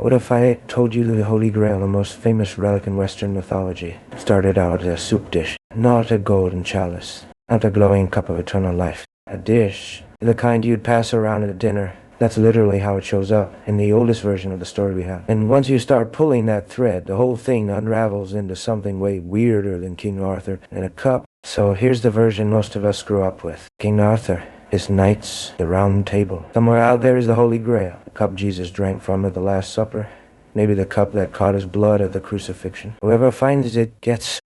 What if I told you the Holy Grail, the most famous relic in Western mythology, started out as a soup dish, not a golden chalice, not a glowing cup of eternal life. A dish, the kind you'd pass around at dinner. That's literally how it shows up in the oldest version of the story we have. And once you start pulling that thread, the whole thing unravels into something way weirder than King Arthur and a cup. So here's the version most of us grew up with. King Arthur, his knights, the round table. Somewhere out there is the Holy Grail, the cup Jesus drank from at the Last Supper. Maybe the cup that caught his blood at the crucifixion. Whoever finds it gets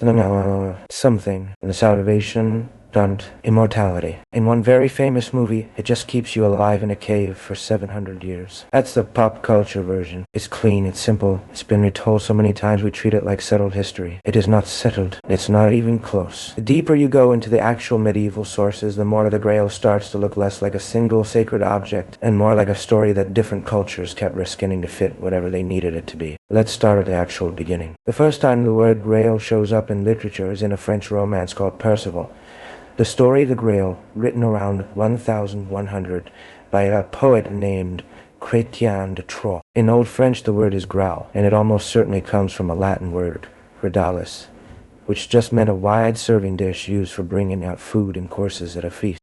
something. The salvation, and immortality. In one very famous movie, it just keeps you alive in a cave for 700 years. That's the pop culture version. It's clean, it's simple, it's been retold so many times we treat it like settled history. It is not settled, it's not even close. The deeper you go into the actual medieval sources, the more the Grail starts to look less like a single sacred object and more like a story that different cultures kept reskinning to fit whatever they needed it to be. Let's start at the actual beginning. The first time the word Grail shows up in literature is in a French romance called Percival. The story of the Grail, written around 1100 by a poet named Chrétien de Troyes. In Old French, the word is Graal, and it almost certainly comes from a Latin word, redalis, which just meant a wide serving dish used for bringing out food in courses at a feast.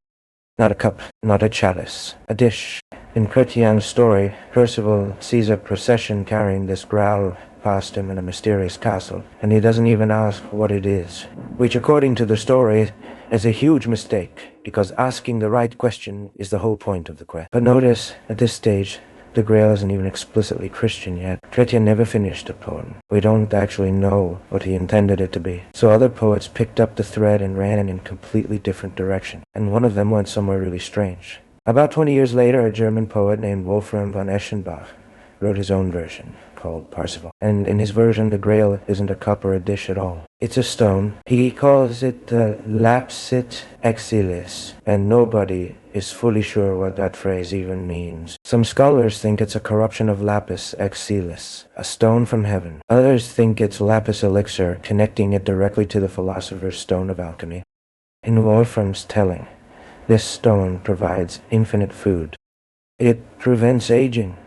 Not a cup, not a chalice, a dish. In Chrétien's story, Percival sees a procession carrying this Graal past him in a mysterious castle, and he doesn't even ask what it is, which according to the story is a huge mistake, because asking the right question is the whole point of the quest. But notice, at this stage, the Grail isn't even explicitly Christian yet. Chrétien never finished the poem. We don't actually know what he intended it to be. So other poets picked up the thread and ran in a completely different direction, and one of them went somewhere really strange. About 20 years later, a German poet named Wolfram von Eschenbach wrote his own version, called Parsifal. And in his version, the Grail isn't a cup or a dish at all. It's a stone. He calls it lapsit exilis, and nobody is fully sure what that phrase even means. Some scholars think it's a corruption of lapis exilis, a stone from heaven. Others think it's lapis elixir, connecting it directly to the philosopher's stone of alchemy. In Wolfram's telling, this stone provides infinite food. It prevents aging.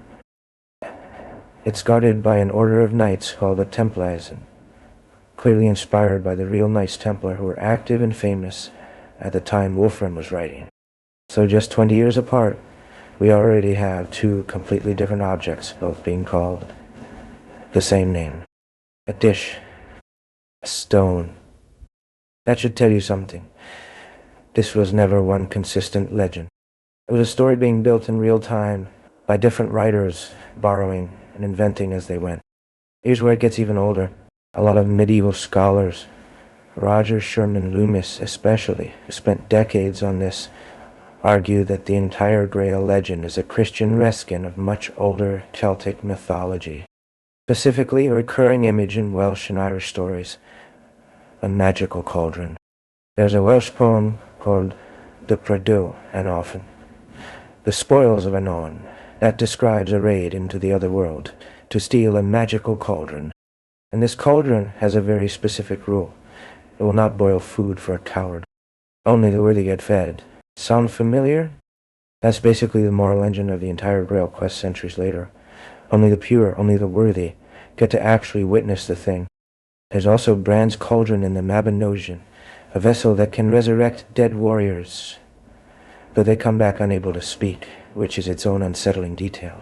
It's guarded by an order of knights called the Templars, clearly inspired by the real Knights Templar who were active and famous at the time Wolfram was writing. So just 20 years apart, we already have two completely different objects, both being called the same name. A dish, a stone. That should tell you something. This was never one consistent legend. It was a story being built in real time by different writers, borrowing and inventing as they went. Here's where it gets even older. A lot of medieval scholars, Roger Sherman Loomis especially, who spent decades on this, argue that the entire Grail legend is a Christian reskin of much older Celtic mythology. Specifically, a recurring image in Welsh and Irish stories, a magical cauldron. There's a Welsh poem called the predate, and often the spoils of Anon, that describes a raid into the other world to steal a magical cauldron. And this cauldron has a very specific rule. It will not boil food for a coward. Only the worthy get fed. Sound familiar? That's basically the moral engine of the entire Grail quest centuries later. Only the pure, only the worthy, get to actually witness the thing. There's also Bran's cauldron in the Mabinogion, a vessel that can resurrect dead warriors, though they come back unable to speak, which is its own unsettling detail.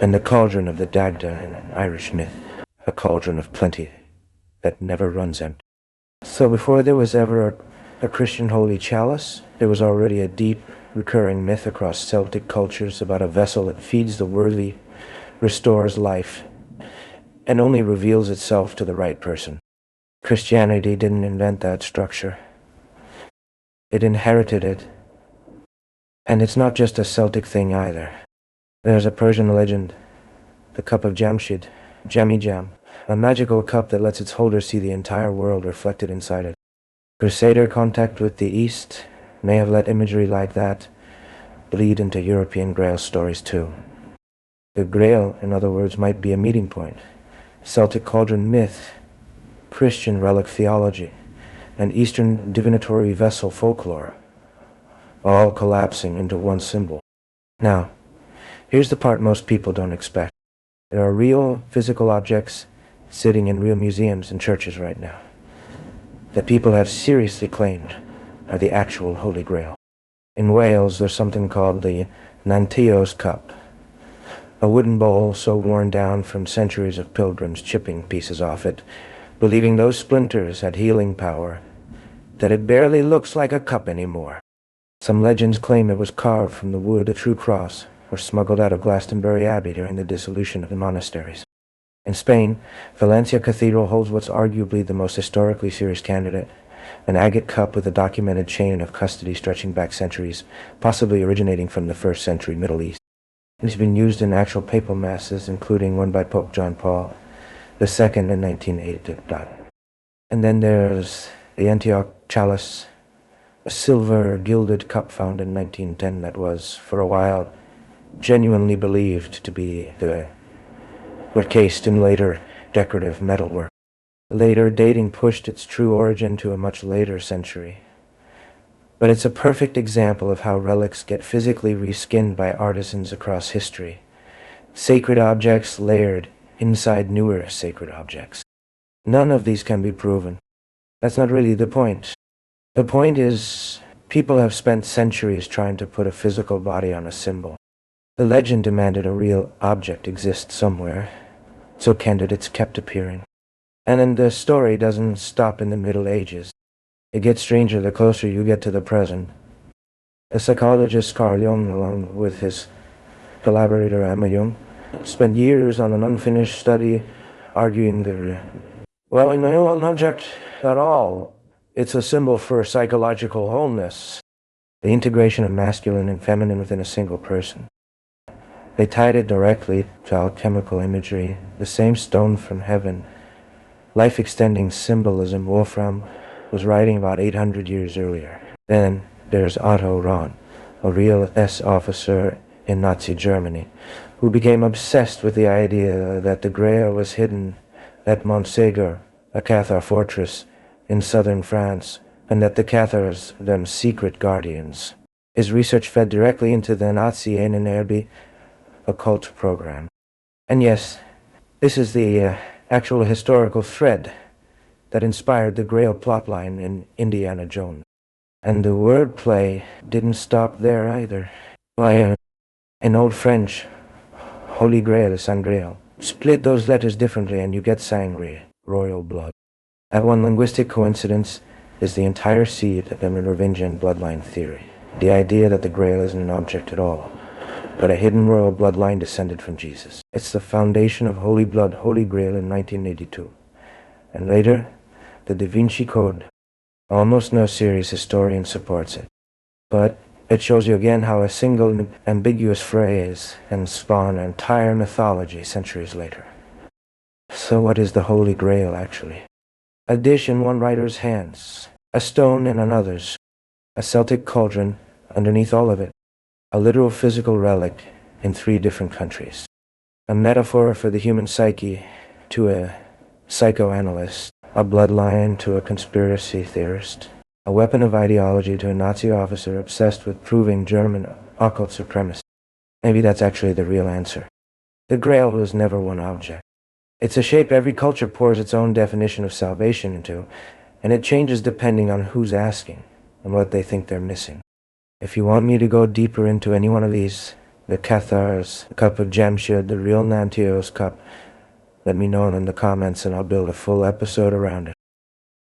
And the cauldron of the Dagda in an Irish myth, a cauldron of plenty that never runs empty. So before there was ever a Christian holy chalice, there was already a deep, recurring myth across Celtic cultures about a vessel that feeds the worthy, restores life, and only reveals itself to the right person. Christianity didn't invent that structure. It inherited it. And it's not just a Celtic thing either. There's a Persian legend, the cup of Jamshid, Jammy Jam, a magical cup that lets its holder see the entire world reflected inside it. Crusader contact with the East may have let imagery like that bleed into European Grail stories too. The Grail, in other words, might be a meeting point. Celtic cauldron myth, Christian relic theology, and Eastern divinatory vessel folklore, all collapsing into one symbol. Now, here's the part most people don't expect. There are real physical objects sitting in real museums and churches right now that people have seriously claimed are the actual Holy Grail. In Wales, there's something called the Nantios Cup, a wooden bowl so worn down from centuries of pilgrims chipping pieces off it, believing those splinters had healing power, that it barely looks like a cup anymore. Some legends claim it was carved from the wood of a true cross, or smuggled out of Glastonbury Abbey during the dissolution of the monasteries. In Spain, Valencia Cathedral holds what's arguably the most historically serious candidate, an agate cup with a documented chain of custody stretching back centuries, possibly originating from the 1st century Middle East. It has been used in actual papal masses, including one by Pope John Paul II in 1980. And then there's the Antioch chalice, a silver gilded cup found in 1910 that was, for a while, genuinely believed to be were cased in later decorative metalwork. Later dating pushed its true origin to a much later century. But it's a perfect example of how relics get physically reskinned by artisans across history. Sacred objects layered inside newer sacred objects. None of these can be proven. That's not really the point. The point is, people have spent centuries trying to put a physical body on a symbol. The legend demanded a real object exist somewhere, so candidates kept appearing. And then the story doesn't stop in the Middle Ages. It gets stranger the closer you get to the present. The psychologist Carl Jung, along with his collaborator Emma Jung, spent years on an unfinished study arguing that, well, in no object at all, it's a symbol for psychological wholeness, the integration of masculine and feminine within a single person. They tied it directly to alchemical imagery, the same stone from heaven, life-extending symbolism Wolfram was writing about 800 years earlier. Then there's Otto Rahn, a real SS officer in Nazi Germany, who became obsessed with the idea that the Grail was hidden at Montségur, a Cathar fortress in southern France, and that the Cathars were them secret guardians. His research fed directly into the Nazi Ehrenerbe occult program. And yes, this is the actual historical thread that inspired the Grail plotline in Indiana Jones. And the wordplay didn't stop there either. Why, in Old French, Holy Grail is Sangreal. Split those letters differently and you get sangre, royal blood. That one linguistic coincidence is the entire seed of the Merovingian bloodline theory. The idea that the Grail isn't an object at all, but a hidden royal bloodline descended from Jesus. It's the foundation of Holy Blood, Holy Grail in 1982. And later, the Da Vinci Code. Almost no serious historian supports it. But it shows you again how a single ambiguous phrase can spawn an entire mythology centuries later. So what is the Holy Grail actually? A dish in one writer's hands, a stone in another's, a Celtic cauldron underneath all of it, a literal physical relic in 3 different countries, a metaphor for the human psyche to a psychoanalyst, a bloodline to a conspiracy theorist, a weapon of ideology to a Nazi officer obsessed with proving German occult supremacy. Maybe that's actually the real answer. The Grail was never one object. It's a shape every culture pours its own definition of salvation into, and it changes depending on who's asking and what they think they're missing. If you want me to go deeper into any one of these, the Cathars, the Cup of Jamshid, the real Nantios Cup, let me know in the comments and I'll build a full episode around it.